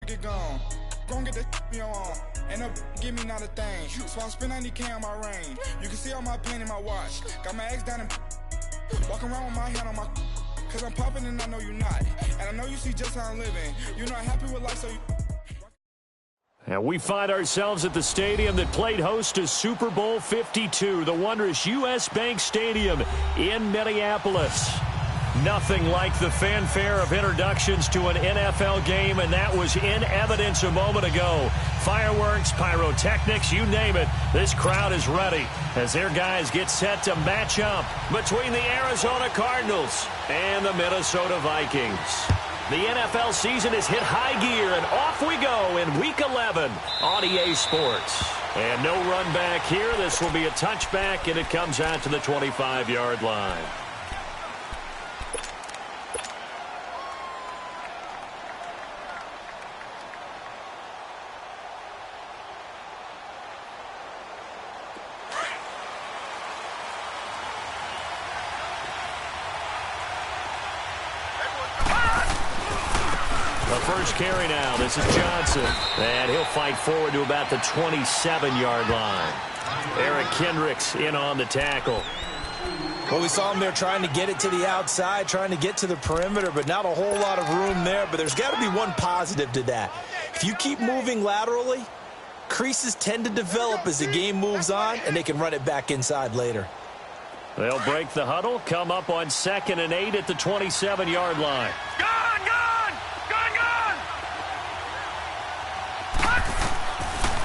get gone. Gon' get that me on. And up, give me not a thing. So I'm spending 90K on my range. You can see all my pain in my watch. Got my ex down and walking around with my hand on my. Cause I'm popping and I know you not. And I know you see just how I'm living. You're not happy with life, so you. And we find ourselves at the stadium that played host to Super Bowl 52, the wondrous U.S. Bank Stadium in Minneapolis. Nothing like the fanfare of introductions to an NFL game, and that was in evidence a moment ago. Fireworks, pyrotechnics, you name it. This crowd is ready as their guys get set to match up between the Arizona Cardinals and the Minnesota Vikings. The NFL season has hit high gear, and off we go in Week 11 on EA Sports. And no run back here. This will be a touchback, and it comes out to the 25-yard line. First carry now. This is Johnson. And he'll fight forward to about the 27-yard line. Eric Kendricks in on the tackle. Well, we saw him there trying to get it to the outside, trying to get to the perimeter, but not a whole lot of room there. But there's got to be one positive to that. If you keep moving laterally, creases tend to develop as the game moves on, and they can run it back inside later. They'll break the huddle, come up on 2nd and 8 at the 27-yard line.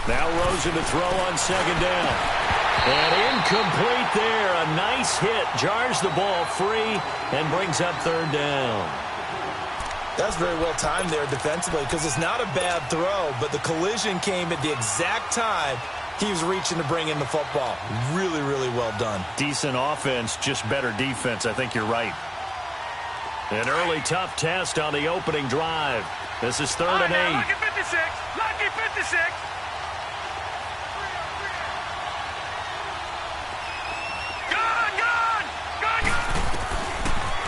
Now Rosen to throw on 2nd down. And incomplete there. A nice hit. Jars the ball free and brings up 3rd down. That's very well timed there defensively because it's not a bad throw, but the collision came at the exact time he was reaching to bring in the football. Really, really well done. Decent offense, just better defense. I think you're right. An early tough test on the opening drive. This is 3rd and 8. Lucky 56. Lucky 56.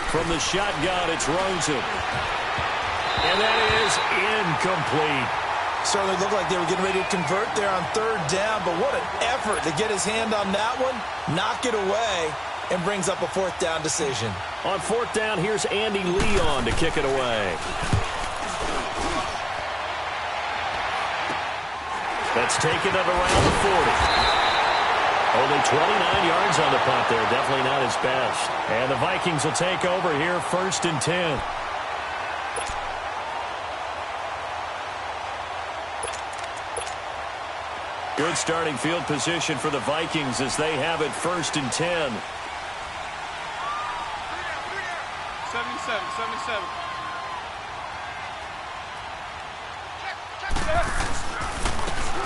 From the shotgun, it's Rosen. And that is incomplete. Certainly looked like they were getting ready to convert there on 3rd down, but what an effort to get his hand on that one, knock it away, and brings up a 4th down decision. On 4th down, here's Andy Leon to kick it away. That's taken it around the 40. Only 29 yards on the punt there. Definitely not his best. And the Vikings will take over here 1st and 10. Good starting field position for the Vikings as they have it 1st and 10. 77.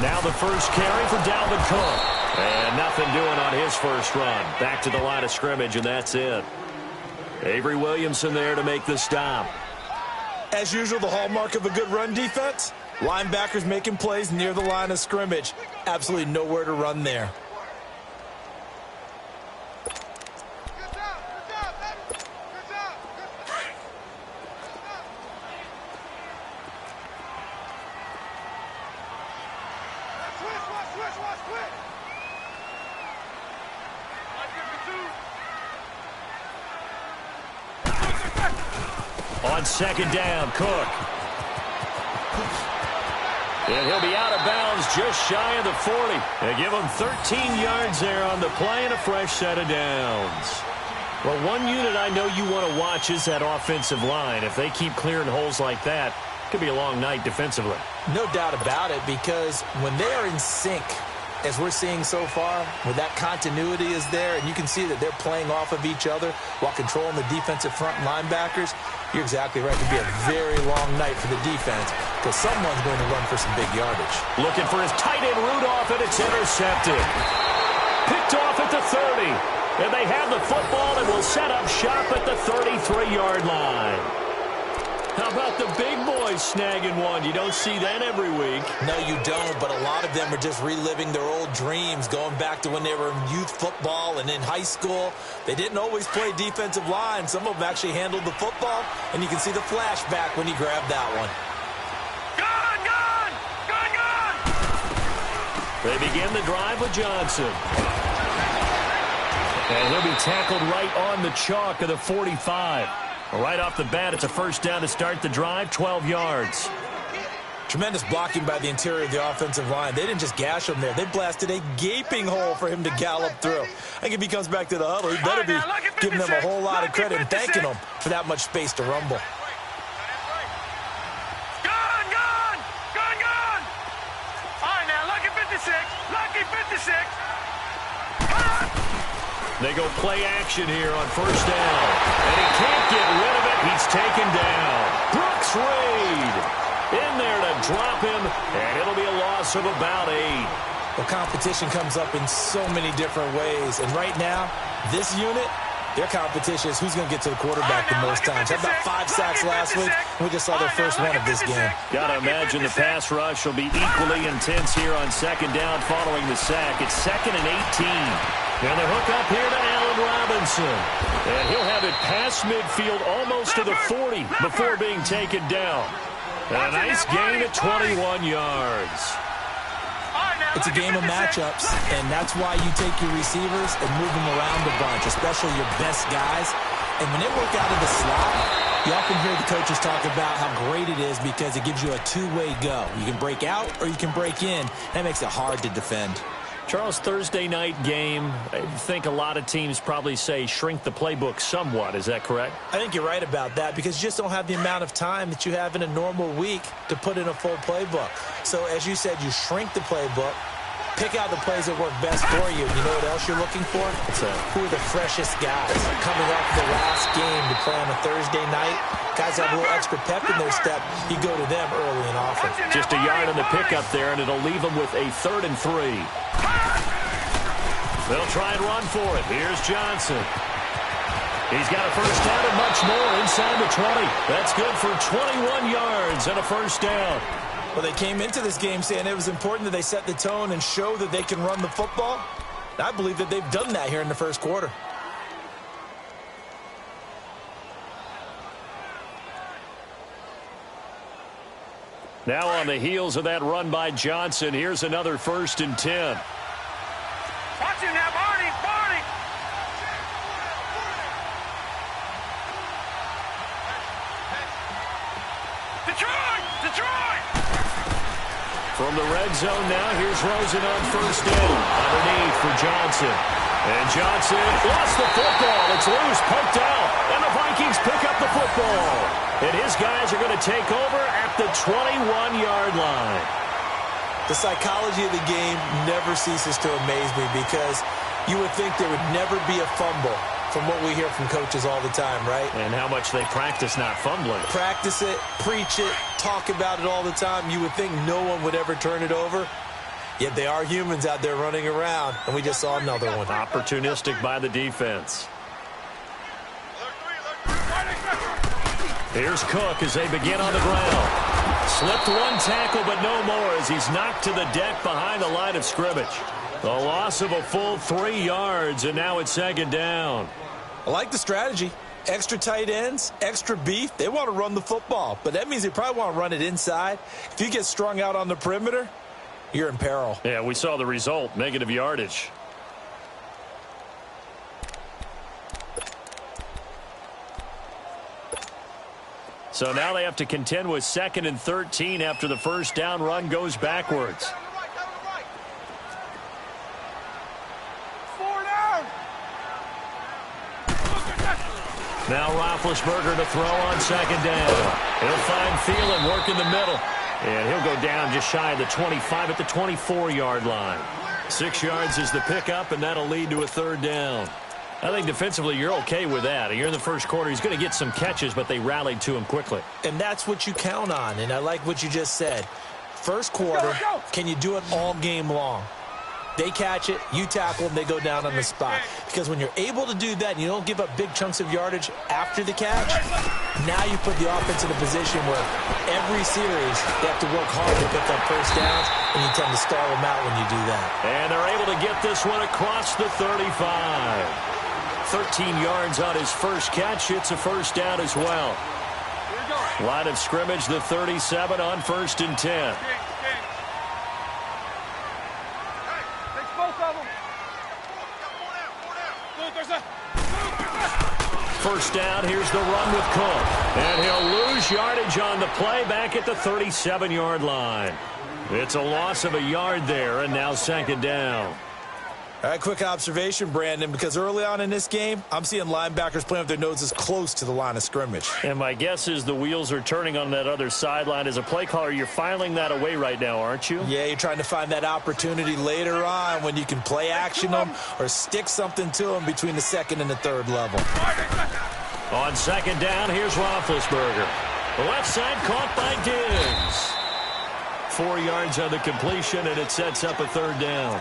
Now the first carry for Dalvin Cook. And nothing doing on his first run. Back to the line of scrimmage, and that's it. Avery Williamson there to make the stop. As usual, the hallmark of a good run defense, linebackers making plays near the line of scrimmage. Absolutely nowhere to run there. On 2nd down, Cook. And he'll be out of bounds just shy of the 40. They give him 13 yards there on the play and a fresh set of downs. Well, one unit I know you want to watch is that offensive line. If they keep clearing holes like that, it could be a long night defensively. No doubt about it, because when they are in sync, as we're seeing so far, where that continuity is there, and you can see that they're playing off of each other while controlling the defensive front linebackers, you're exactly right. It could be a very long night for the defense because someone's going to run for some big yardage. Looking for his tight end Rudolph, and it's intercepted. Picked off at the 30. And they have the football and will set up shop at the 33-yard line. How about the big boys snagging one? You don't see that every week. No, you don't, but a lot of them are just reliving their old dreams, going back to when they were in youth football and in high school. They didn't always play defensive line. Some of them actually handled the football, and you can see the flashback when he grabbed that one. Gone! They begin the drive with Johnson. And he'll be tackled right on the chalk of the 45. Right off the bat, it's a first down to start the drive, 12 yards. Tremendous blocking by the interior of the offensive line. They didn't just gash him there. They blasted a gaping hole for him to gallop through. I think if he comes back to the huddle, he better be giving them a whole lot of credit and thanking them for that much space to rumble. They go play action here on first down. And he can't get rid of it. He's taken down. Brooks Reed in there to drop him, and it'll be a loss of about 8. Well, competition comes up in so many different ways. And right now, this unit, their competition is who's going to get to the quarterback the most times. Had about 5 sacks last week, and we just saw their first one of this game. Got to imagine the pass rush will be equally intense here on second down following the sack. It's 2nd and 18. And the hook up here to Allen Robinson. And he'll have it past midfield almost to the 40 before being taken down. And a nice gain at 21 yards. It's a game of matchups, and that's why you take your receivers and move them around a bunch, especially your best guys. And when they work out of the slot, you often hear the coaches talk about how great it is because it gives you a two-way go. You can break out or you can break in. That makes it hard to defend. Charles, Thursday night game, I think a lot of teams probably say shrink the playbook somewhat. Is that correct? I think you're right about that because you just don't have the amount of time that you have in a normal week to put in a full playbook. So, as you said, you shrink the playbook, pick out the plays that work best for you. You know what else you're looking for? What's that? Who are the freshest guys coming off the last game to play on a Thursday night? Guys have a little extra pep in their step. You go to them early and often. Just a yard on the pickup there, and it'll leave them with a 3rd and 3. They'll try and run for it. Here's Johnson. He's got a first down and much more inside the 20. That's good for 21 yards and a first down. Well, they came into this game saying it was important that they set the tone and show that they can run the football. And I believe that they've done that here in the first quarter. Now on the heels of that run by Johnson, here's another 1st and 10. Watch him now, Barney! Detroit! From the red zone now, here's Rosen on first down. Underneath for Johnson. And Johnson lost the football. It's loose, poked out. And the Vikings pick up the football. And his guys are going to take over at the 21-yard line. The psychology of the game never ceases to amaze me because you would think there would never be a fumble from what we hear from coaches all the time, right? And how much they practice not fumbling. Practice it, preach it, talk about it all the time. You would think no one would ever turn it over. Yet they are humans out there running around, and we just saw another one. Opportunistic by the defense. Here's Cook as they begin on the ground. Slipped one tackle, but no more as he's knocked to the deck behind the line of scrimmage. The loss of a full 3 yards, and now it's 2nd down. I like the strategy. Extra tight ends, extra beef. They want to run the football, but that means they probably want to run it inside. If you get strung out on the perimeter, you're in peril. Yeah, we saw the result, negative yardage. So now they have to contend with 2nd and 13 after the first down run goes backwards. Now Roethlisberger to throw on 2nd down. He'll find Thielen, work in the middle. And he'll go down just shy of the 25 at the 24-yard line. 6 yards is the pickup, and that'll lead to a 3rd down. I think defensively you're okay with that. You're in the first quarter. He's going to get some catches, but they rallied to him quickly. And that's what you count on, and I like what you just said. First quarter, can you do it all game long? They catch it, you tackle them, they go down on the spot. Because when you're able to do that and you don't give up big chunks of yardage after the catch, now you put the offense in a position where every series they have to work hard to pick up first downs, and you tend to stall them out when you do that. And they're able to get this one across the 35. 13 yards on his first catch. It's a first down as well. Line of scrimmage, the 37 on 1st and 10. First down, here's the run with Cook. And he'll lose yardage on the play back at the 37-yard line. It's a loss of a yard there, and now second down. All right, quick observation, Brandon, because early on in this game, I'm seeing linebackers playing with their noses close to the line of scrimmage. And my guess is the wheels are turning on that other sideline. As a play caller, you're filing that away right now, aren't you? Yeah, you're trying to find that opportunity later on when you can play action them or stick something to them between the second and the third level. On second down, here's Roethlisberger. The left side caught by Diggs. 4 yards on the completion, and it sets up a third down.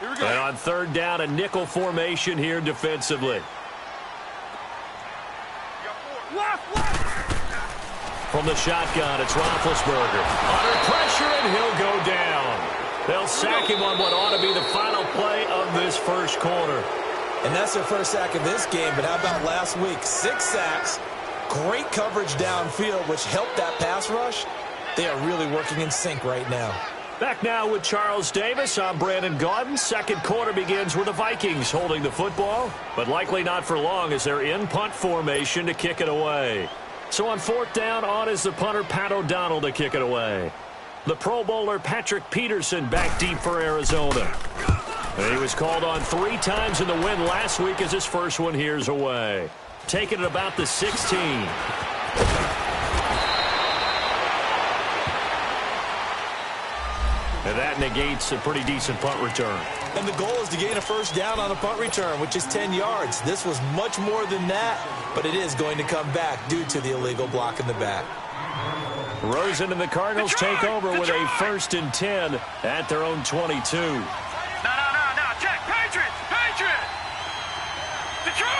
And on third down, a nickel formation here defensively. From the shotgun, it's Roethlisberger. Under pressure, and he'll go down. They'll sack him on what ought to be the final play of this first quarter. And that's their first sack of this game, but how about last week? 6 sacks, great coverage downfield, which helped that pass rush. They are really working in sync right now. Back now with Charles Davis. I'm Brandon Gaudin. Second quarter begins with the Vikings holding the football, but likely not for long as they're in punt formation to kick it away. So on fourth down, on is the punter Pat O'Donnell to kick it away. The Pro Bowler Patrick Peterson back deep for Arizona. And he was called on 3 times in the win last week as his first one here's away. Taking it about the 16. And that negates a pretty decent punt return. And the goal is to gain a first down on a punt return, which is 10 yards. This was much more than that, but it is going to come back due to the illegal block in the back. Rosen and the Cardinals take over with a 1st and 10 at their own 22. No. Check. Patriots. Detroit.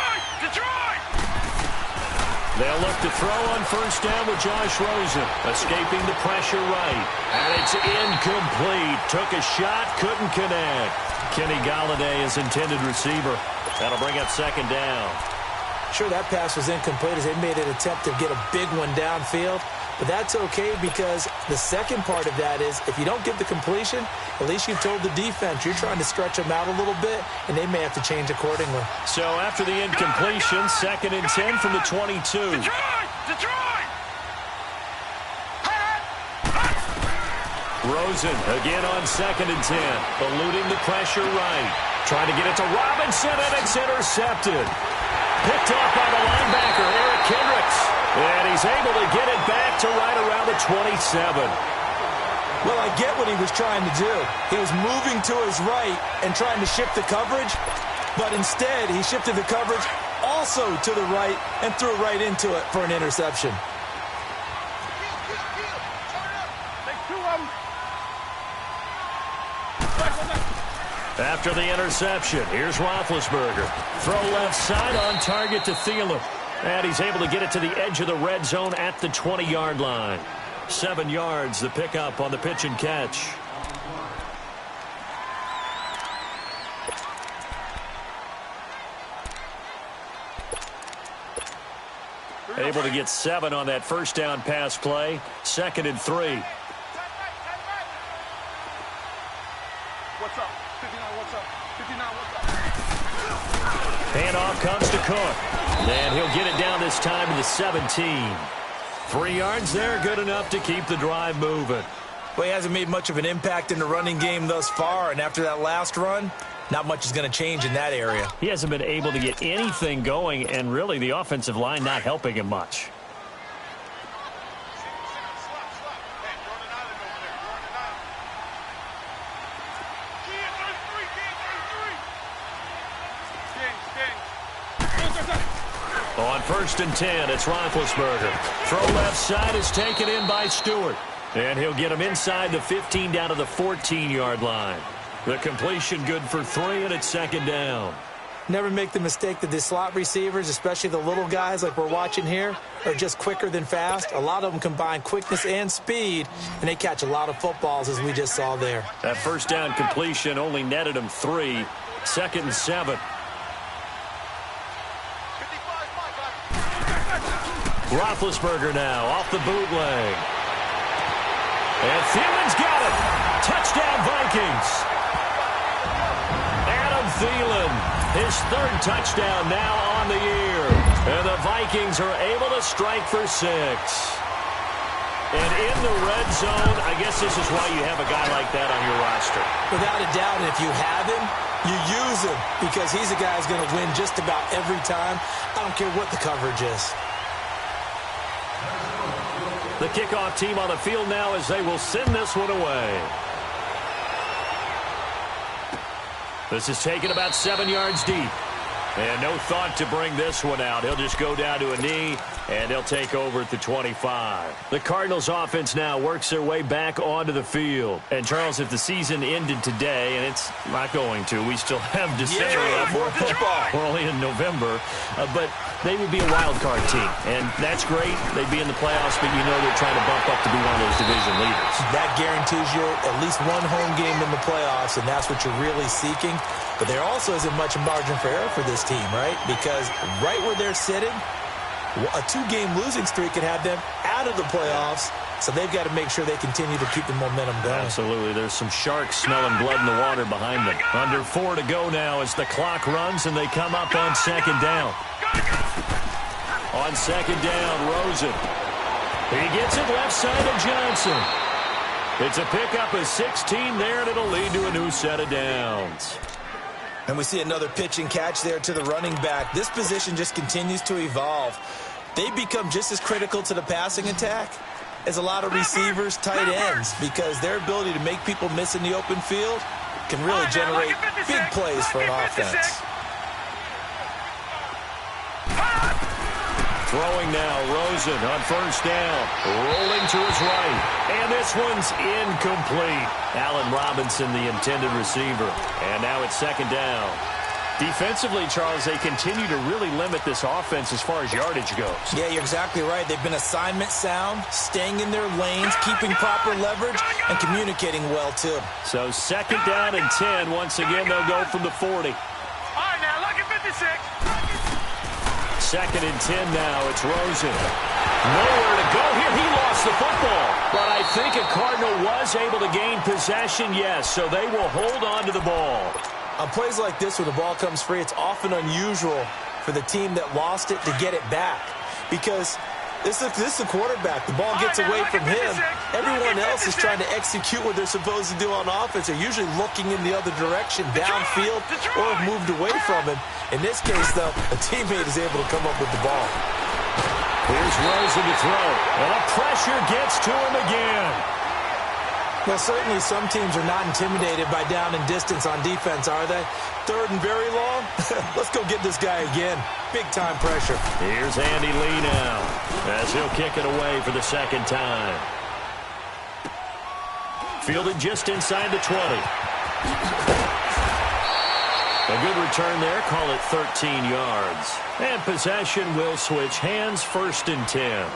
They'll look to throw on first down with Josh Rosen, escaping the pressure right. And it's incomplete. Took a shot, couldn't connect. Kenny Golladay is intended receiver. That'll bring up second down. Sure, that pass was incomplete as they made an attempt to get a big one downfield. But that's okay because the second part of that is if you don't get the completion, at least you've told the defense you're trying to stretch them out a little bit, and they may have to change accordingly. So after the incompletion, 2nd and 10 from the 22. Detroit! Rosen again on 2nd and 10, eluding the pressure right. Trying to get it to Robinson, and it's intercepted. Picked off by the linebacker, Eric Kendricks. And he's able to get it back to right around the 27. Well, I get what he was trying to do. He was moving to his right and trying to shift the coverage, but instead he shifted the coverage also to the right and threw right into it for an interception. After the interception, here's Roethlisberger. Throw left side on target to Thielen. And he's able to get it to the edge of the red zone at the 20-yard line. 7 yards, the pickup on the pitch and catch. Able to get 7 on that first down pass play. 2nd and 3. What's up? 59, what's up? 59, what's up? Handoff comes to Cook. And he'll get it down this time to the 17. 3 yards there, good enough to keep the drive moving. Well, he hasn't made much of an impact in the running game thus far, and after that last run, not much is going to change in that area. He hasn't been able to get anything going, and really the offensive line not helping him much. On 1st and 10, it's Roethlisberger. Throw left side is taken in by Stewart. And he'll get him inside the 15 down to the 14-yard line. The completion good for 3, and it's 2nd down. Never make the mistake that the slot receivers, especially the little guys like we're watching here, are just quicker than fast. A lot of them combine quickness and speed, and they catch a lot of footballs, as we just saw there. That first down completion only netted him 3. 2nd and 7. Roethlisberger now off the bootleg. And Thielen's got it. Touchdown, Vikings. Adam Thielen, his third touchdown now on the year. And the Vikings are able to strike for 6. And in the red zone, I guess this is why you have a guy like that on your roster. Without a doubt, and if you have him, you use him because he's a guy who's going to win just about every time. I don't care what the coverage is. The kickoff team on the field now as they will send this one away. This is taken about 7 yards deep. And no thought to bring this one out. He'll just go down to a knee, and they'll take over at the 25. The Cardinals offense now works their way back onto the field. And, Charles, if the season ended today, and it's not going to, we still have December left. More football. We're only in November. But they would be a wild card team. And that's great. They'd be in the playoffs, but you know they're trying to bump up to be one of those division leaders. That guarantees you at least one home game in the playoffs, and that's what you're really seeking. But there also isn't much margin for error for this team, right? Because right where they're sitting, a 2-game losing streak could have them out of the playoffs. So they've got to make sure they continue to keep the momentum going. Absolutely. There's some sharks smelling blood in the water behind them. Under 4 to go now as the clock runs and they come up on second down. On second down, Rosen. He gets it left side of Johnson. It's a pickup of 16 there, and it'll lead to a new set of downs. And we see another pitch and catch there to the running back. This position just continues to evolve. They become just as critical to the passing attack as a lot of receivers, tight ends, because their ability to make people miss in the open field can really generate big plays for an offense. Throwing now, Rosen on first down, rolling to his right, and this one's incomplete. Allen Robinson, the intended receiver, and now it's second down. Defensively, Charles, they continue to really limit this offense as far as yardage goes. Yeah, you're exactly right. They've been assignment sound, staying in their lanes, keeping proper leverage, and communicating well, too. So second down and 10. Once again, they'll go from the 40. All right, now, look at 56. Second and 10 now. It's Rosen. Nowhere to go here. He lost the football. But I think a Cardinal was able to gain possession, yes. So they will hold on to the ball. On plays like this where the ball comes free, it's often unusual for the team that lost it to get it back. Because this is a quarterback. The ball gets away from him. Everyone else is trying to execute what they're supposed to do on offense. They're usually looking in the other direction, downfield, or have moved away from him. In this case, though, a teammate is able to come up with the ball. Here's Rosen to throw. And the pressure gets to him again. Well, certainly some teams are not intimidated by down and distance on defense, are they? Third and very long? Let's go get this guy again. Big-time pressure. Here's Andy Lee now as he'll kick it away for the second time. Fielded just inside the 20. A good return there. Call it 13 yards. And possession will switch hands, first and 10.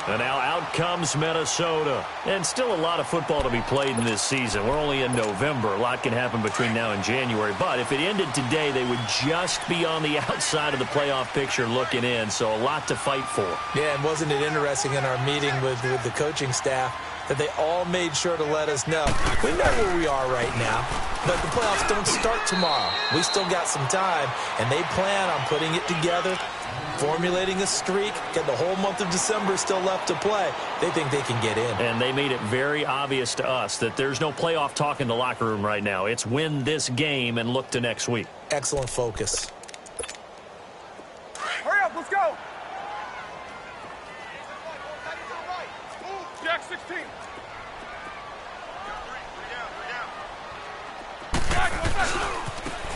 And now out comes Minnesota. And still a lot of football to be played in this season. We're only in November. A lot can happen between now and January. But if it ended today, they would just be on the outside of the playoff picture looking in. So a lot to fight for. Yeah, and wasn't it interesting in our meeting with the coaching staff that they all made sure to let us know. We know where we are right now, but the playoffs don't start tomorrow. We still got some time, and they plan on putting it together, formulating a streak, get the whole month of December still left to play. They think they can get in. And they made it very obvious to us that there's no playoff talk in the locker room right now. It's win this game and look to next week. Excellent focus. Hurry up, let's go. Jack 16.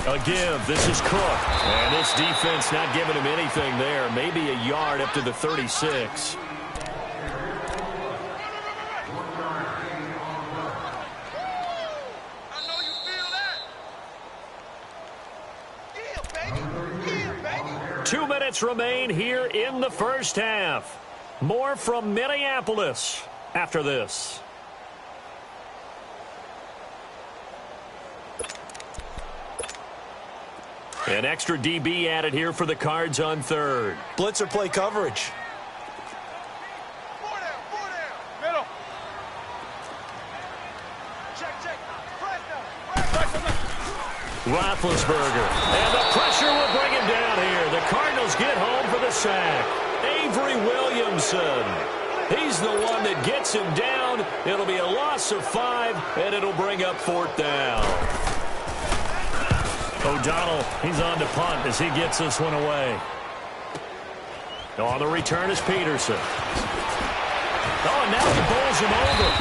A give. This is Cook. And this defense not giving him anything there. Maybe a yard up to the 36. I know you feel that. Yeah, baby. Yeah, baby. 2 minutes remain here in the first half. More from Minneapolis after this. An extra DB added here for the Cards on third. Blitzer play coverage. Roethlisberger. And the pressure will bring him down here. The Cardinals get home for the sack. Avery Williamson. He's the one that gets him down. It'll be a loss of 5, and it'll bring up 4th down. O'Donnell, he's on to punt as he gets this one away. On the return is Peterson. Oh, and now he bowls him over.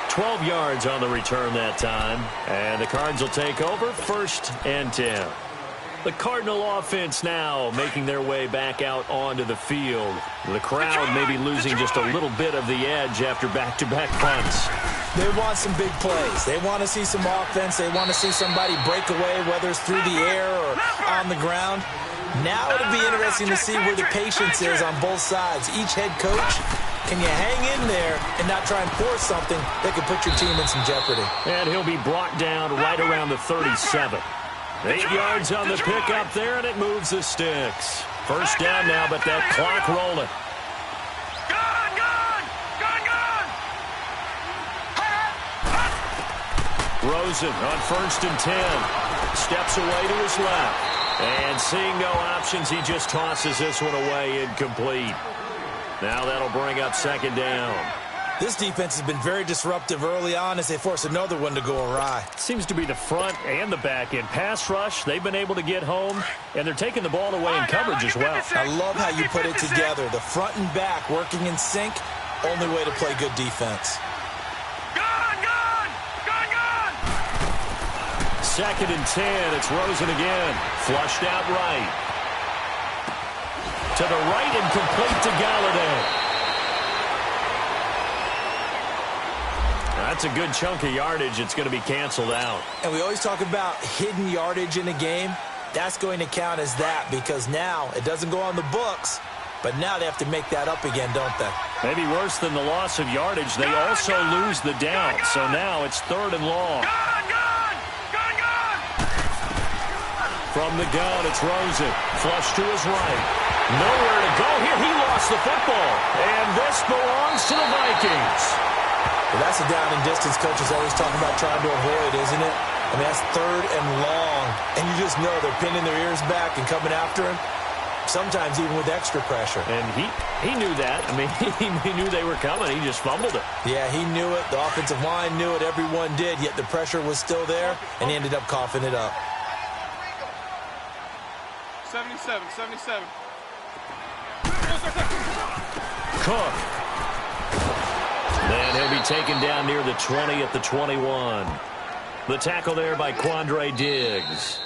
12 yards on the return that time. And the Cards will take over 1st and 10. The Cardinal offense now making their way back out onto the field. The crowd maybe losing just a little bit of the edge after back-to-back punts. They want some big plays. They want to see some offense. They want to see somebody break away, whether it's through the air or on the ground. Now it'll be interesting to see where the patience is on both sides. Each head coach, can you hang in there and not try and force something that could put your team in some jeopardy? And he'll be brought down right around the 37. 8 yards on the pickup there, and it moves the sticks. 1st down now, but that clock rolling. Rosen on 1st and 10. Steps away to his left. And seeing no options, he just tosses this one away incomplete. Now that'll bring up 2nd down. This defense has been very disruptive early on as they force another one to go awry. Seems to be the front and the back end. Pass rush, they've been able to get home, and they're taking the ball away in coverage as well. I love how you put it together. The front and back working in sync, only way to play good defense. 2nd and 10, it's Rosen again. Flushed out right. To the right and complete to Galladay. That's a good chunk of yardage. It's going to be canceled out. And we always talk about hidden yardage in a game. That's going to count as that because now it doesn't go on the books, but now they have to make that up again, don't they? Maybe worse than the loss of yardage, they also lose the down. So now it's 3rd and long. From the gun, it's Rosen. Flush to his right. Nowhere to go here. He lost the football. And this belongs to the Vikings. Well, that's a down and distance coaches always talking about trying to avoid, isn't it? I mean, that's 3rd and long. And you just know they're pinning their ears back and coming after him, sometimes even with extra pressure. And he knew that. I mean, he knew they were coming. He just fumbled it. Yeah, he knew it. The offensive line knew it. Everyone did, yet the pressure was still there, and he ended up coughing it up. 77. Cook. Then he'll be taken down near the 20 at the 21. The tackle there by Quandre Diggs.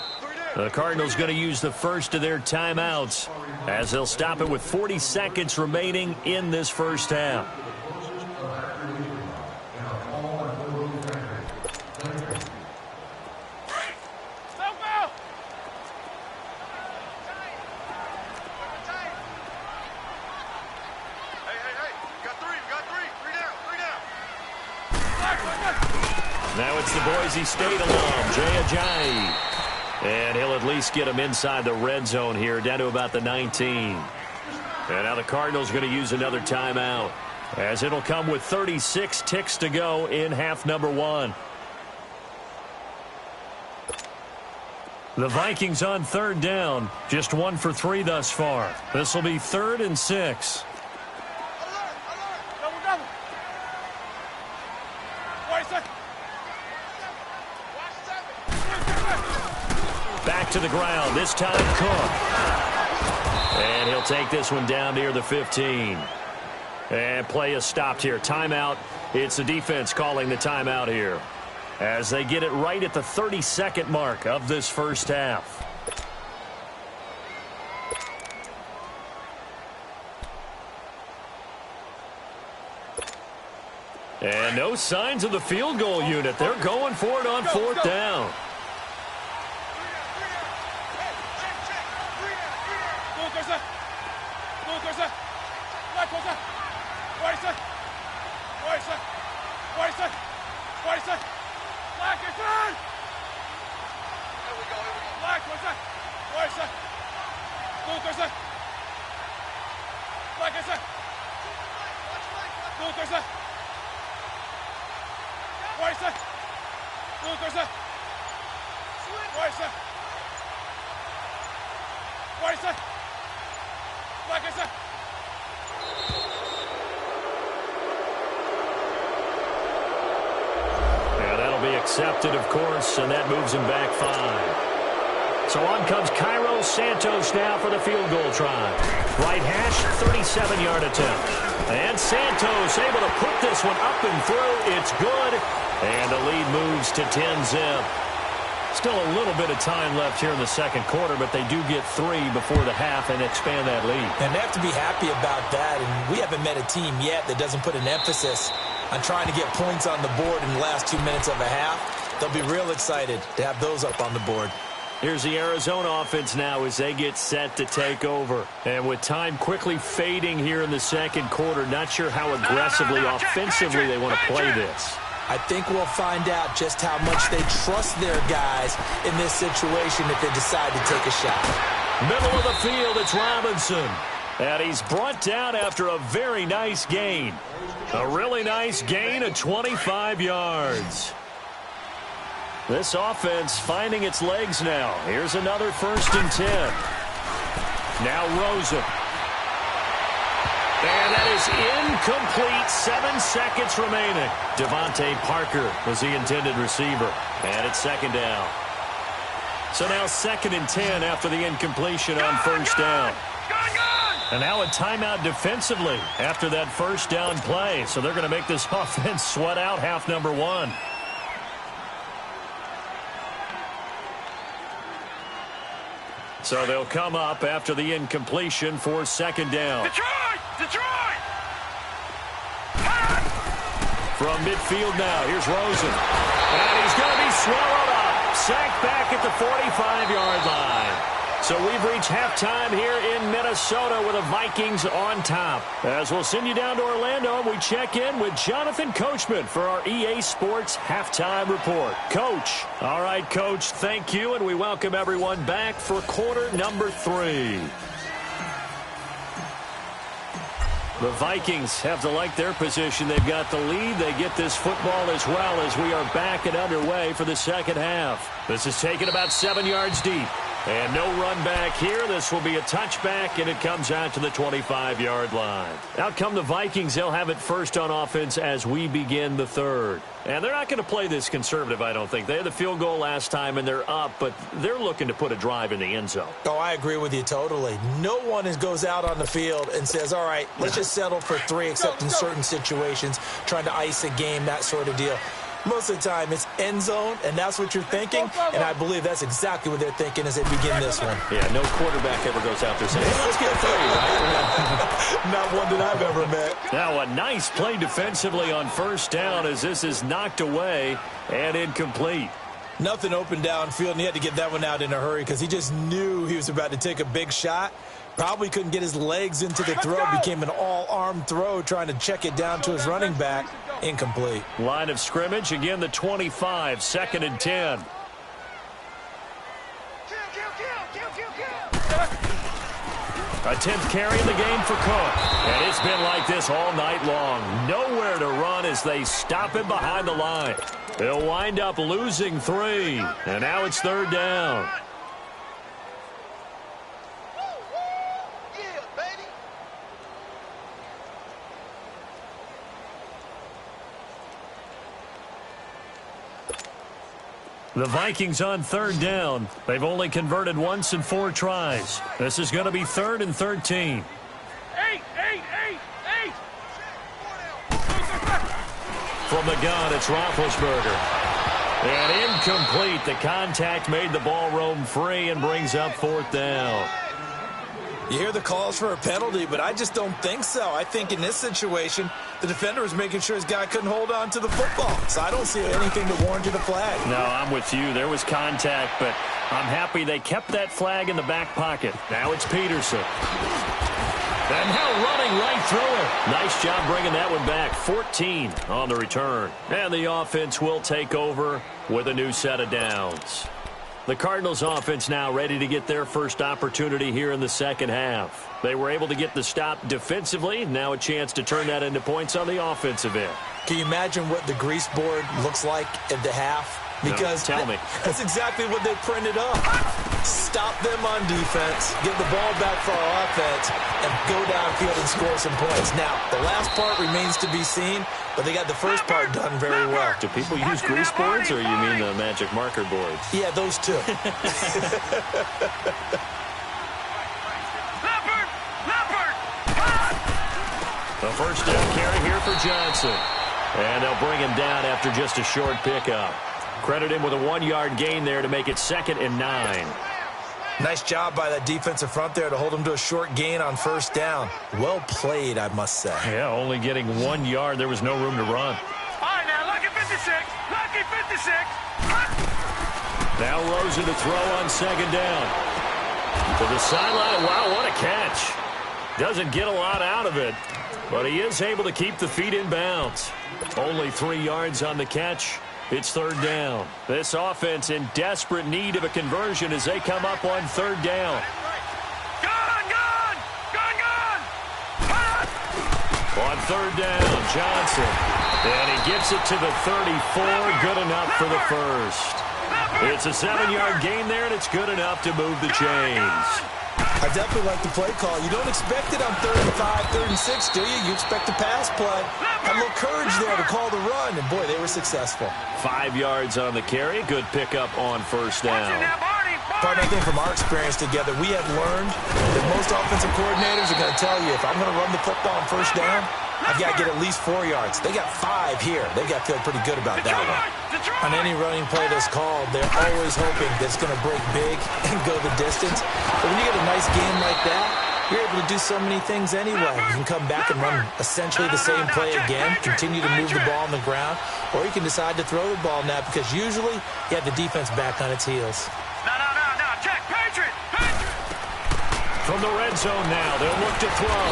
The Cardinals going to use the first of their timeouts as they'll stop it with 40 seconds remaining in this first half. Now it's the Boise State alum, Jay Ajayi. And he'll at least get him inside the red zone here, down to about the 19. And now the Cardinals going to use another timeout, as it'll come with 36 ticks to go in half number 1. The Vikings on 3rd down, just 1 for 3 thus far. This will be 3rd and 6. Back to the ground, this time Cook. And he'll take this one down near the 15. And play is stopped here. Timeout. It's the defense calling the timeout here, as they get it right at the 32nd mark of this first half. And no signs of the field goal unit. They're going for it on 4th down. Yeah, that'll be accepted, of course, and that moves him back 5. So on comes Cairo Santos now for the field goal try. Right hash, 37-yard attempt. And Santos able to put this one up and through. It's good. And the lead moves to 10-zip. Still a little bit of time left here in the second quarter, but they do get 3 before the half and expand that lead. And they have to be happy about that. And we haven't met a team yet that doesn't put an emphasis on trying to get points on the board in the last 2 minutes of a half. They'll be real excited to have those up on the board. Here's the Arizona offense now as they get set to take over. And with time quickly fading here in the second quarter, not sure how aggressively, offensively they want to play this. I think we'll find out just how much they trust their guys in this situation if they decide to take a shot. Middle of the field, it's Robinson. And he's brought down after a very nice gain. A really nice gain of 25 yards. This offense finding its legs now. Here's another 1st and 10. Now Rosen. And that is incomplete. 7 seconds remaining. Devontae Parker was the intended receiver. And it's 2nd down. So now 2nd and 10 after the incompletion on 1st down. And now a timeout defensively after that 1st down play. So they're going to make this offense sweat out half number 1. So they'll come up after the incompletion for 2nd down. Detroit! From midfield now, here's Rosen. And he's going to be swallowed up. Sacked back at the 45-yard line. So we've reached halftime here in Minnesota with the Vikings on top. As we'll send you down to Orlando, we check in with Jonathan Coachman for our EA Sports Halftime Report. Coach. All right, Coach, thank you, and we welcome everyone back for quarter number 3. The Vikings have to like their position. They've got the lead. They get this football as well as we are back and underway for the second half. This is taken about 7 yards deep. And no run back here. This will be a touchback, and it comes out to the 25-yard line. Out come the Vikings. They'll have it first on offense as we begin the third. And they're not going to play this conservative, I don't think. They had the field goal last time, and they're up, but they're looking to put a drive in the end zone. Oh, I agree with you totally. No one goes out on the field and says, all right, let's just settle for 3, except in certain situations, trying to ice a game, that sort of deal. Most of the time, it's end zone, and that's what you're thinking, and I believe that's exactly what they're thinking as they begin this one. Yeah, no quarterback ever goes out there saying, hey, let's get 3, right? Not one that I've ever met. Now a nice play defensively on 1st down as this is knocked away and incomplete. Nothing open downfield, and he had to get that one out in a hurry because he just knew he was about to take a big shot. Probably couldn't get his legs into the throw. Became an all-arm throw trying to check it down to his running back. Incomplete. Line of scrimmage, again the 25, 2nd and 10. A 10th carry in the game for Cook. And it's been like this all night long. Nowhere to run as they stop him behind the line. They'll wind up losing 3. And now it's 3rd down. The Vikings on 3rd down. They've only converted once in 4 tries. This is going to be 3rd and 13. From the gun, it's Roethlisberger. And incomplete. The contact made the ball roam free and brings up 4th down. You hear the calls for a penalty, but I just don't think so. I think in this situation, the defender was making sure his guy couldn't hold on to the football. So I don't see anything to warrant the flag. No, I'm with you. There was contact, but I'm happy they kept that flag in the back pocket. Now it's Peterson. And now running right through it. Nice job bringing that one back. 14 on the return. And the offense will take over with a new set of downs. The Cardinals offense now ready to get their first opportunity here in the second half. They were able to get the stop defensively. Now a chance to turn that into points on the offensive end. Can you imagine what the grease board looks like at the half? Because tell me. That's exactly what they printed up. Stop them on defense, get the ball back for our offense, and go downfield and score some points. Now, the last part remains to be seen, but they got the first part done very well. Do people use grease boards, or you mean the magic marker boards? Yeah, those two. The first down carry here for Johnson. And they'll bring him down after just a short pickup. Credit him with a 1-yard gain there to make it 2nd and 9. Nice job by that defensive front there to hold him to a short gain on first down. Well played, I must say. Yeah, only getting 1 yard. There was no room to run. All right, now, lucky 56. Lucky 56. Now Rosen to throw on 2nd down. To the sideline. Wow, what a catch. Doesn't get a lot out of it, but he is able to keep the feet in bounds. Only 3 yards on the catch. It's 3rd down. This offense in desperate need of a conversion as they come up on 3rd down. Gone! On 3rd down, Johnson. And he gets it to the 34. Good enough for the first. It's a 7-yard gain there, and it's good enough to move the chains. I definitely like the play call. You don't expect it on 3rd and 5, 3rd and 6, do you? You expect a pass play. Had a little courage there to call the run, and boy, they were successful. 5 yards on the carry. Good pickup on first down. Partner, I think from our experience together, we have learned that most offensive coordinators are going to tell you, if I'm going to run the football on first down, I've got to get at least 4 yards. They got 5 here. They've got to feel pretty good about that one. On any running play that's called, they're always hoping that it's going to break big and go the distance. But when you get a nice game like that, you're able to do so many things anyway. You can come back and run essentially the same play again, continue to move the ball on the ground, or you can decide to throw the ball now because usually you have the defense back on its heels. No, check, Patriot! From the red zone now, they'll look to throw.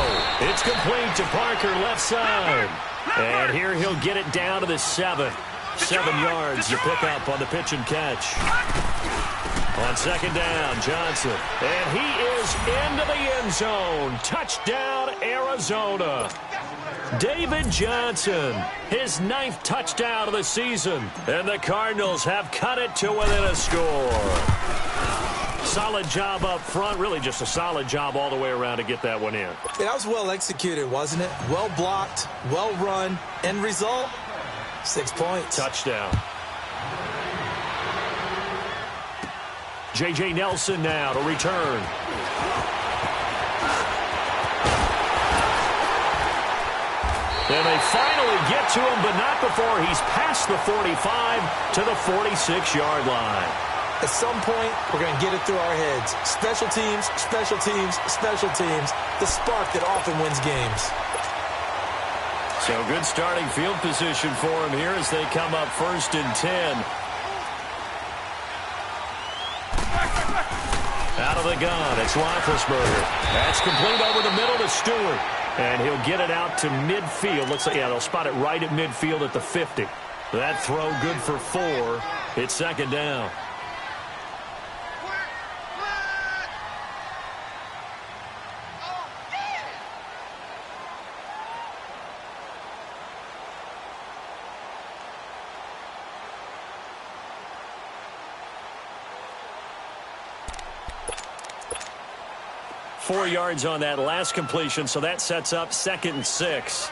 It's complete to Parker, left side. And here he'll get it down to the 7. 7 yards to pick up on the pitch and catch. On 2nd down, Johnson. And he is into the end zone. Touchdown, Arizona. David Johnson, his 9th touchdown of the season. And the Cardinals have cut it to within a score. Solid job up front. Really just a solid job all the way around to get that one in. That was well executed, wasn't it? Well blocked, well run. End result, 6 points. Touchdown. J.J. Nelson now to return. And they finally get to him, but not before he's past the 45 to the 46-yard line. At some point, we're going to get it through our heads. Special teams, special teams, special teams. The spark that often wins games. So good starting field position for him here as they come up 1st and 10. Out of the gun, it's Roethlisberger. That's complete over the middle to Stewart. And he'll get it out to midfield. Looks like, yeah, they'll spot it right at midfield at the 50. That throw good for 4. It's 2nd down. Four yards on that last completion, so that sets up 2nd and 6.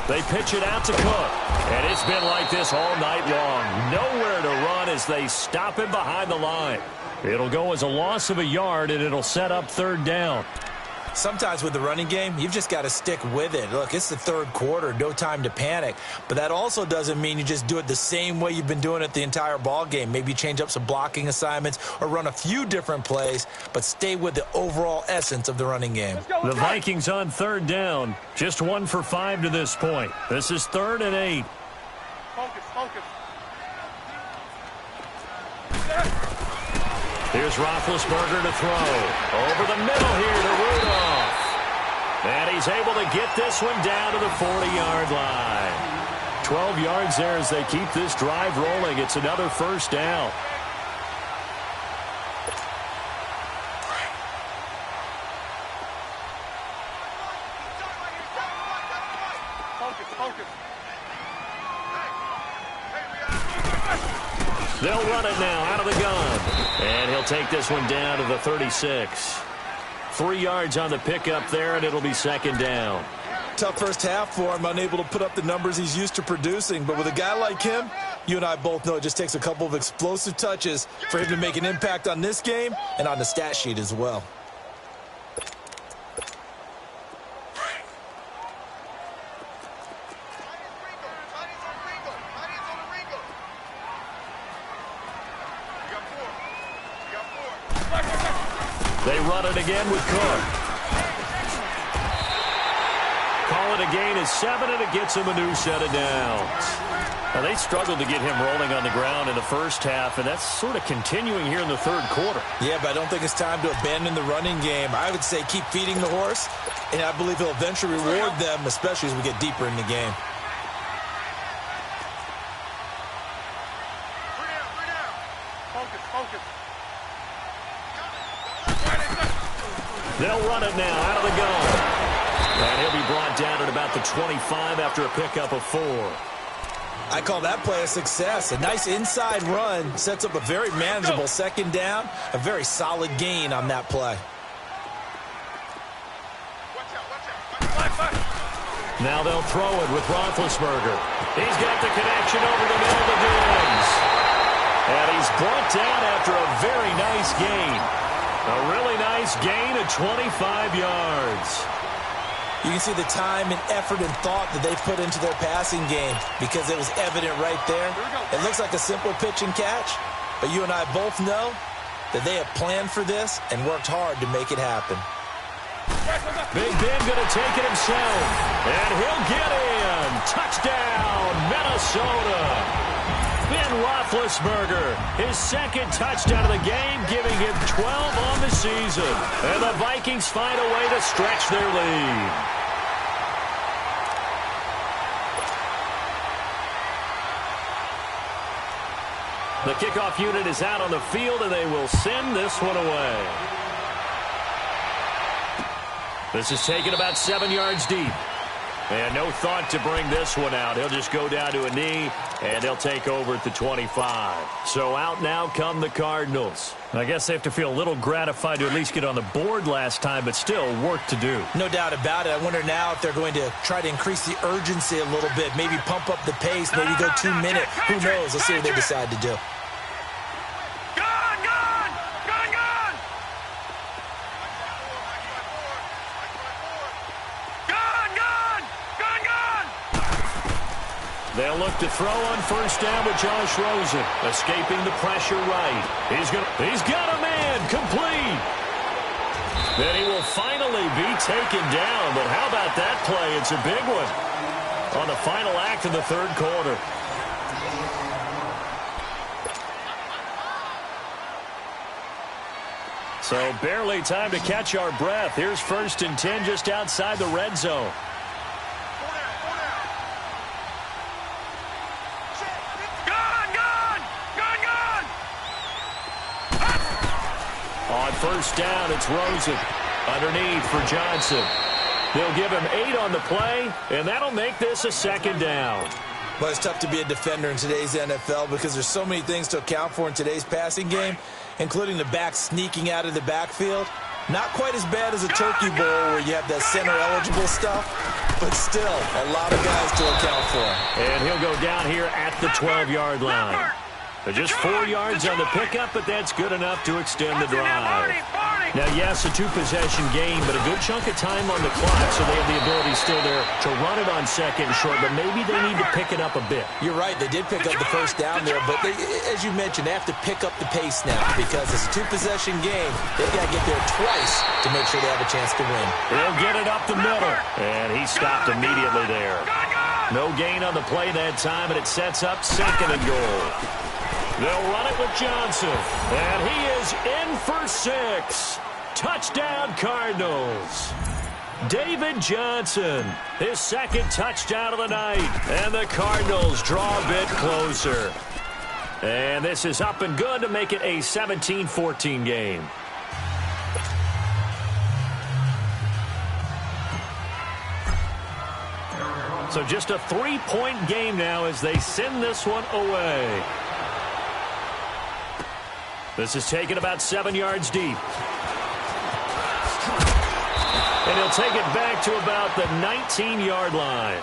They pitch it out to Cook, and it's been like this all night long. Nowhere to run as they stop him behind the line. It'll go as a loss of a yard, and it'll set up 3rd down. Sometimes with the running game, you've just got to stick with it. Look, it's the 3rd quarter, no time to panic. But that also doesn't mean you just do it the same way you've been doing it the entire ball game. Maybe change up some blocking assignments or run a few different plays, but stay with the overall essence of the running game. The Vikings on 3rd down, just 1 for 5 to this point. This is 3rd and 8. Focus. Here's Roethlisberger to throw. Over the middle here to Rudolph. And he's able to get this one down to the 40-yard line. 12 yards there as they keep this drive rolling. It's another 1st down. Focus. They'll run it now out of the gun. And he'll take this one down to the 36. 3 yards on the pickup there, and it'll be second down. Tough first half for him, unable to put up the numbers he's used to producing. But with a guy like him, you and I both know it just takes a couple of explosive touches for him to make an impact on this game and on the stat sheet as well. They run it again with Cook. Call it a gain of 7, and it gets him a new set of downs. Now, they struggled to get him rolling on the ground in the first half, and that's sort of continuing here in the third quarter. Yeah, but I don't think it's time to abandon the running game. I would say keep feeding the horse, and I believe he'll eventually reward them, especially as we get deeper in the game. Focus. They'll run it now out of the gun. And he'll be brought down at about the 25 after a pickup of 4. I call that play a success. A nice inside run sets up a very manageable second down. A very solid gain on that play. Now they'll throw it with Roethlisberger. He's got the connection over the middle to Diggs. And he's brought down after a very nice gain. A really nice gain of 25 yards. You can see the time and effort and thought that they've put into their passing game because it was evident right there. It looks like a simple pitch and catch, but you and I both know that they have planned for this and worked hard to make it happen. Big Ben going to take it himself, and he'll get in. Touchdown, Minnesota. Ben Roethlisberger, his second touchdown of the game, giving him 12 on the season. And the Vikings find a way to stretch their lead. The kickoff unit is out on the field, and they will send this one away. This is taken about 7 yards deep. And no thought to bring this one out. He'll just go down to a knee, and he'll take over at the 25. So out now come the Cardinals. I guess they have to feel a little gratified to at least get on the board last time, but still work to do. No doubt about it. I wonder now if they're going to try to increase the urgency a little bit, maybe pump up the pace, maybe go 2 minute. Who knows? Let's see what they decide to do. They'll look to throw on first down with Josh Rosen. Escaping the pressure right. He's got a man complete. Then he will finally be taken down. But how about that play? It's a big one on the final act of the third quarter. So barely time to catch our breath. Here's 1st and 10 just outside the red zone. On first down, it's Rosen. Underneath for Johnson. They'll give him 8 on the play, and that'll make this a second down. Well, it's tough to be a defender in today's NFL because there's so many things to account for in today's passing game, including the back sneaking out of the backfield. Not quite as bad as a turkey bowl where you have that center-eligible stuff, but still a lot of guys to account for. And he'll go down here at the 12-yard line. Just 4 yards on the pickup, but that's good enough to extend the drive. Now, yes, a 2-possession game, but a good chunk of time on the clock, so they have the ability still there to run it on second and short, but maybe they need to pick it up a bit. You're right. They did pick up the first down there, but they, as you mentioned, they have to pick up the pace now because it's a 2-possession game. They've got to get there twice to make sure they have a chance to win. They'll get it up the middle, and he stopped immediately there. No gain on the play that time, and it sets up 2nd and goal. They'll run it with Johnson, and he is in for 6. Touchdown, Cardinals. David Johnson, his 2nd touchdown of the night, and the Cardinals draw a bit closer. And this is up and good to make it a 17-14 game. So just a 3-point game now as they send this one away. This is taken about 7 yards deep. And he'll take it back to about the 19-yard line.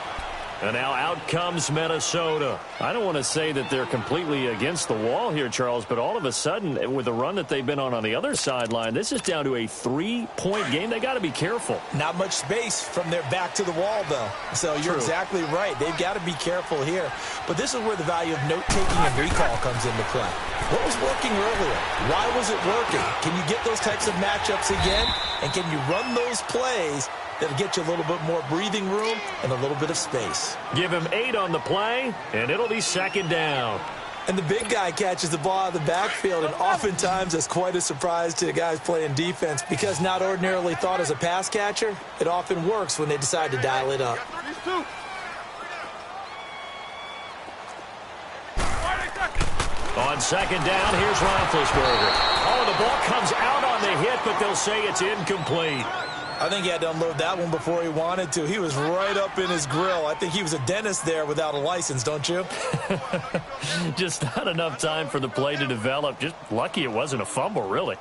And now out comes Minnesota. I don't want to say that they're completely against the wall here, Charles, but all of a sudden, with the run that they've been on the other sideline, this is down to a 3-point game. They got to be careful. Not much space from their back to the wall, though. So you're exactly right. They've got to be careful here. But this is where the value of note-taking and recall comes into play. What was working earlier? Why was it working? Can you get those types of matchups again? And can you run those plays that'll get you a little bit more breathing room and a little bit of space? Give him 8 on the play, and it'll be 2nd down. And the big guy catches the ball out of the backfield, and oftentimes that's quite a surprise to the guys playing defense because not ordinarily thought as a pass catcher, it often works when they decide to dial it up. On 2nd down, here's Roethlisberger. Oh, the ball comes out on the hit, but they'll say it's incomplete. I think he had to unload that one before he wanted to. He was right up in his grill. I think he was a dentist there without a license, don't you? Just not enough time for the play to develop. Just lucky it wasn't a fumble, really.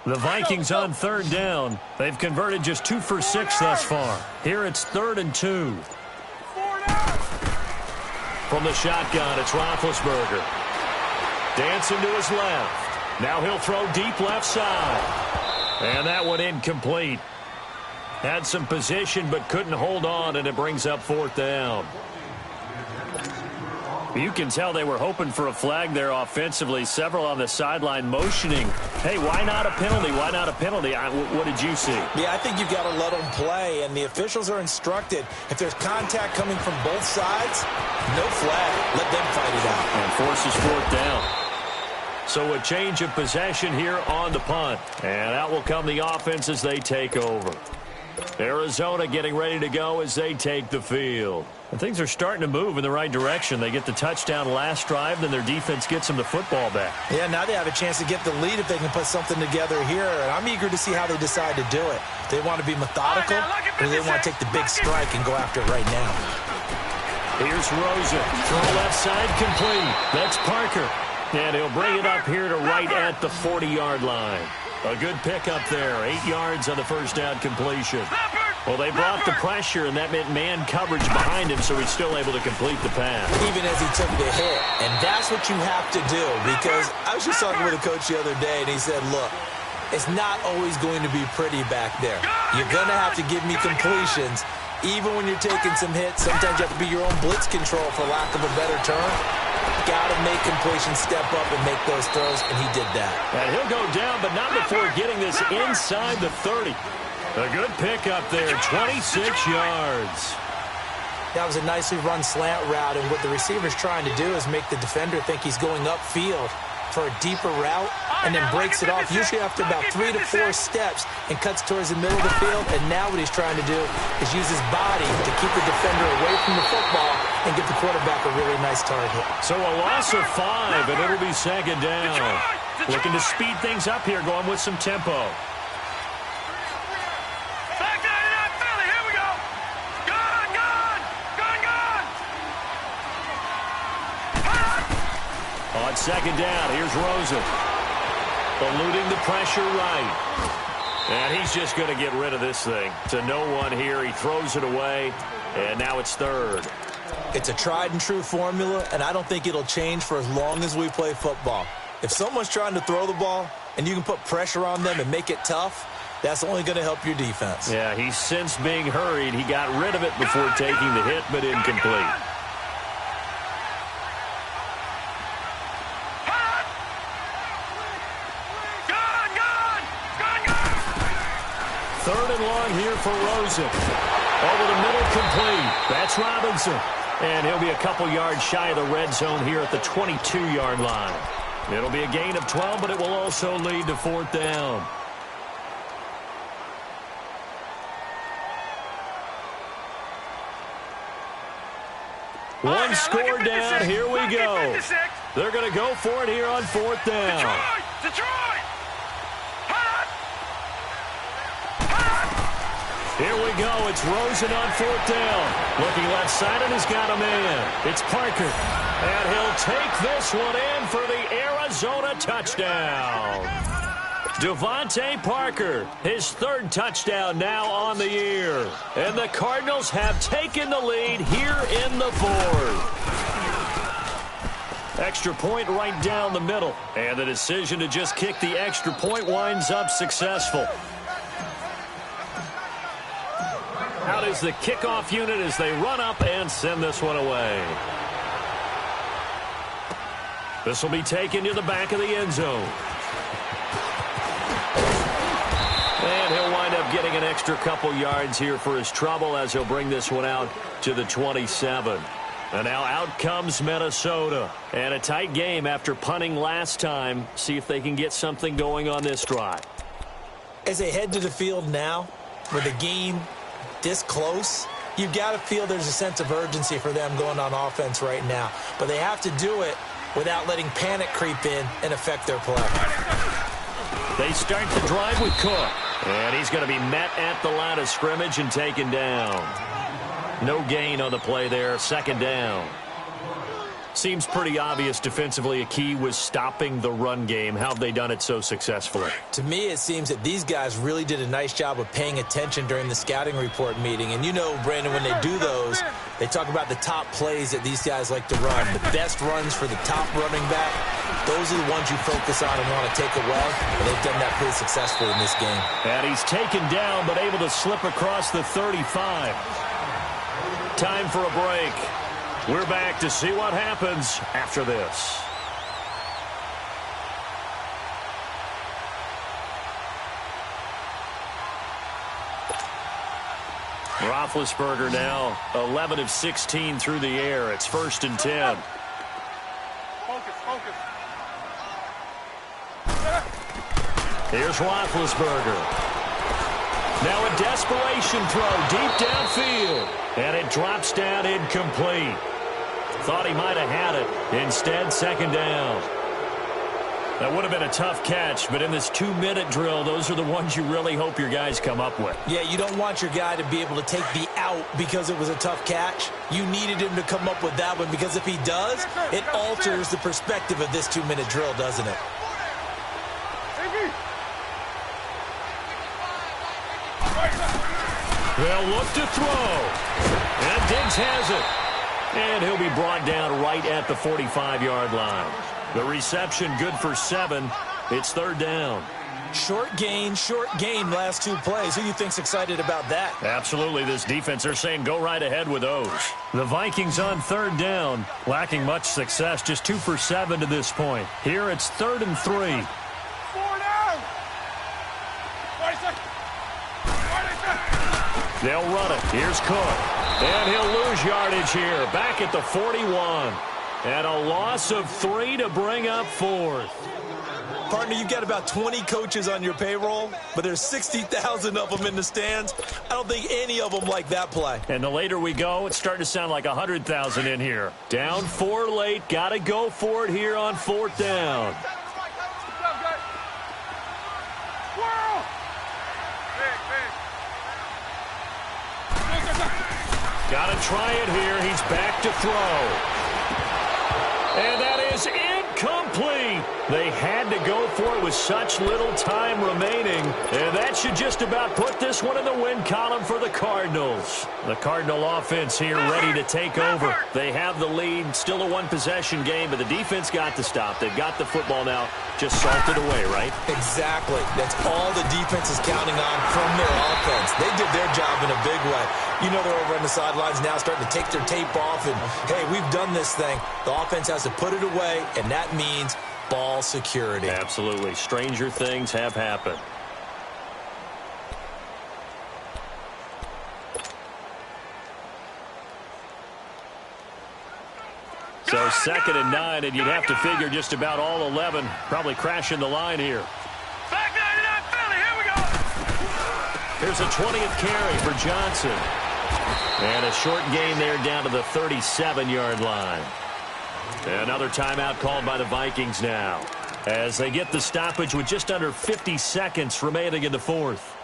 The Vikings on 3rd down. They've converted just 2 for 6 thus far. Here it's 3rd and 2. From the shotgun, it's Roethlisberger. Dancing to his left. Now he'll throw deep left side. And that one incomplete. Had some position but couldn't hold on, and it brings up 4th down. You can tell they were hoping for a flag there offensively. Several on the sideline motioning. Hey, why not a penalty? Why not a penalty? What did you see? Yeah, I think you've got to let them play, and the officials are instructed. If there's contact coming from both sides, no flag. Let them fight it out. And forces 4th down. So a change of possession here on the punt. And out will come the offense as they take over. Arizona getting ready to go as they take the field. And things are starting to move in the right direction. They get the touchdown last drive, then their defense gets them the football back. Yeah, now they have a chance to get the lead if they can put something together here. And I'm eager to see how they decide to do it. They want to be methodical, or they want to take the big strike and go after it right now. Here's Rosen. Throw left side complete. That's Parker. And he'll bring it up here to right at the 40-yard line. A good pickup there. 8 yards on the first down completion. Well, they brought the pressure, and that meant man coverage behind him, so he's still able to complete the pass. Even as he took the hit. And that's what you have to do, because I was just talking with a coach the other day, and he said, look, it's not always going to be pretty back there. You're going to have to give me completions. Even when you're taking some hits, sometimes you have to be your own blitz control, for lack of a better term. Got to make completions step up and make those throws, and he did that. And he'll go down, but not before getting this inside the 30. A good pickup there, 26 yards. That was a nicely run slant route, and what the receiver's trying to do is make the defender think he's going upfield for a deeper route, and then breaks it off, usually after about 3 to 4 steps, and cuts towards the middle of the field. And now what he's trying to do is use his body to keep the defender away from the football and get the quarterback a really nice target. So a loss of 5, and it'll be 2nd down. Looking to speed things up here, going with some tempo. On 2nd down, here's Rosen. Eluding the pressure right. And he's just going to get rid of this thing. To no one here. He throws it away, and now it's 3rd. It's a tried-and-true formula, and I don't think it'll change for as long as we play football. If someone's trying to throw the ball, and you can put pressure on them and make it tough, that's only going to help your defense. Yeah, he's since being hurried. He got rid of it before taking the hit, but incomplete. Third and long here for Rosen. Over the middle, complete. That's Robinson. And he'll be a couple yards shy of the red zone here at the 22-yard line. It'll be a gain of 12, but it will also lead to 4th down. One score down. Here we go. They're going to go for it here on 4th down. Detroit! Here we go. It's Rosen on 4th down. Looking left side, and he's got a man. It's Parker. And he'll take this one in for the Arizona touchdown. Devontae Parker, his 3rd touchdown now on the year. And the Cardinals have taken the lead here in the 4th. Extra point right down the middle. And the decision to just kick the extra point winds up successful. Out is the kickoff unit as they run up and send this one away. This will be taken to the back of the end zone. And he'll wind up getting an extra couple yards here for his trouble as he'll bring this one out to the 27. And now out comes Minnesota. And a tight game after punting last time. See if they can get something going on this drive. As they head to the field now, with the game this close, you've got to feel there's a sense of urgency for them going on offense right now. But they have to do it without letting panic creep in and affect their play. They start the drive with Cook. And he's going to be met at the line of scrimmage and taken down. No gain on the play there. 2nd down. Seems pretty obvious defensively a key was stopping the run game. How have they done it so successfully? To me, it seems that these guys really did a nice job of paying attention during the scouting report meeting. And you know, Brandon, when they do those, they talk about the top plays that these guys like to run. The best runs for the top running back, those are the ones you focus on and want to take away. And they've done that pretty successfully in this game. And he's taken down but able to slip across the 35. Time for a break. We're back to see what happens after this. Roethlisberger now 11 of 16 through the air. It's 1st and 10. Focus. Here's Roethlisberger. Now a desperation throw deep downfield. And it drops down incomplete. Thought he might have had it. Instead, 2nd down. That would have been a tough catch, but in this 2-minute drill, those are the ones you really hope your guys come up with. Yeah, you don't want your guy to be able to take the out because it was a tough catch. You needed him to come up with that one because if he does, it alters the perspective of this 2-minute drill, doesn't it? They'll look to throw. And Diggs has it. And he'll be brought down right at the 45-yard line. The reception good for 7. It's 3rd down. Short gain last 2 plays. Who do you think's excited about that? Absolutely. This defense, they're saying go right ahead with those. The Vikings on 3rd down, lacking much success, just 2 for 7 to this point. Here it's 3rd and 3. 4 down. 40 seconds. They'll run it. Here's Cook. And he'll lose yardage here. Back at the 41. And a loss of 3 to bring up 4th. Partner, you've got about 20 coaches on your payroll, but there's 60,000 of them in the stands. I don't think any of them like that play. And the later we go, it's starting to sound like 100,000 in here. Down 4 late. Got to go for it here on 4th down. Got to try it here. He's back to throw. And that is incomplete. They had to go for it with such little time remaining. And that should just about put this one in the win column for the Cardinals. The Cardinal offense here ready to take over. They have the lead. Still a 1-possession game, but the defense got to stop. They've got the football now. Just salted away, right? Exactly. That's all the defense is counting on from their offense. They did their job in a big way. You know they're over on the sidelines now starting to take their tape off and, hey, we've done this thing. The offense has to put it away, and that means ball security. Absolutely. Stranger things have happened. So 2nd and 9, and you'd have to figure just about all 11 probably crashing the line here. Back 99 Philly, here we go. Here's a 20th carry for Johnson. And a short gain there down to the 37-yard line. Another timeout called by the Vikings now, as they get the stoppage with just under 50 seconds remaining in the fourth.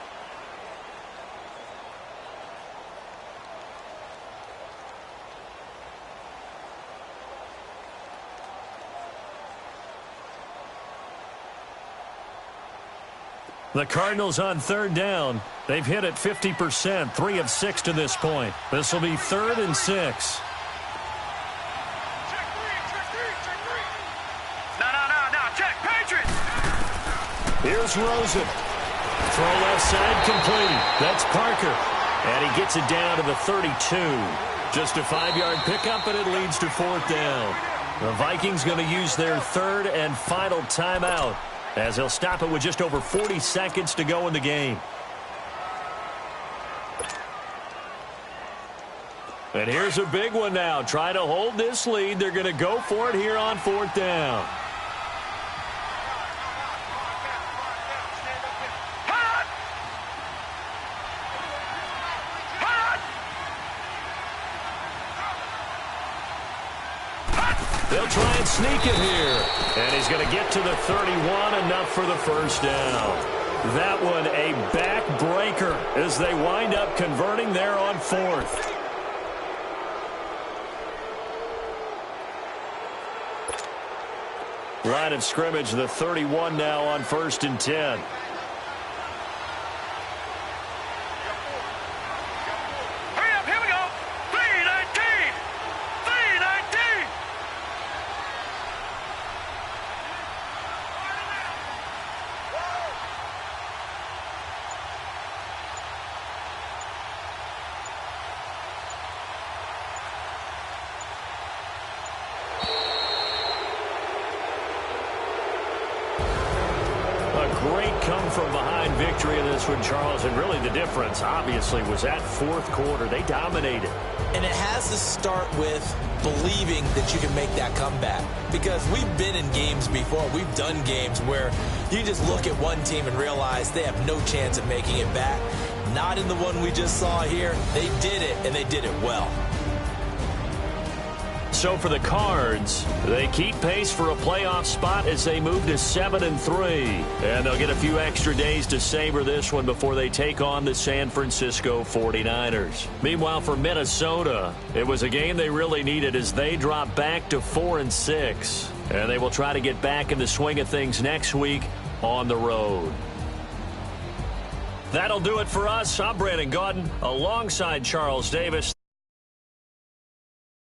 The Cardinals on third down. They've hit it 50%, 3 of 6 to this point. This will be 3rd and 6. Check, Patriots! Here's Rosen. Throw left side complete. That's Parker. And he gets it down to the 32. Just a 5-yard pickup, and it leads to 4th down. The Vikings going to use their 3rd and final timeout, as they'll stop it with just over 40 seconds to go in the game. And here's a big one now. Trying to hold this lead. They're going to go for it here on 4th down. They'll try and sneak it here. And he's going to get to the 31, enough for the 1st down. That one a backbreaker as they wind up converting there on 4th. Line of scrimmage, the 31 now on 1st and 10. Great come-from-behind victory in this one, Charles. And really the difference, obviously, was that 4th quarter. They dominated. And it has to start with believing that you can make that comeback. Because we've been in games before. We've done games where you just look at one team and realize they have no chance of making it back. Not in the one we just saw here. They did it, and they did it well. So for the Cards, they keep pace for a playoff spot as they move to 7-3. And they'll get a few extra days to savor this one before they take on the San Francisco 49ers. Meanwhile, for Minnesota, it was a game they really needed as they drop back to 4-6. And they will try to get back in the swing of things next week on the road. That'll do it for us. I'm Brandon Gaudin alongside Charles Davis.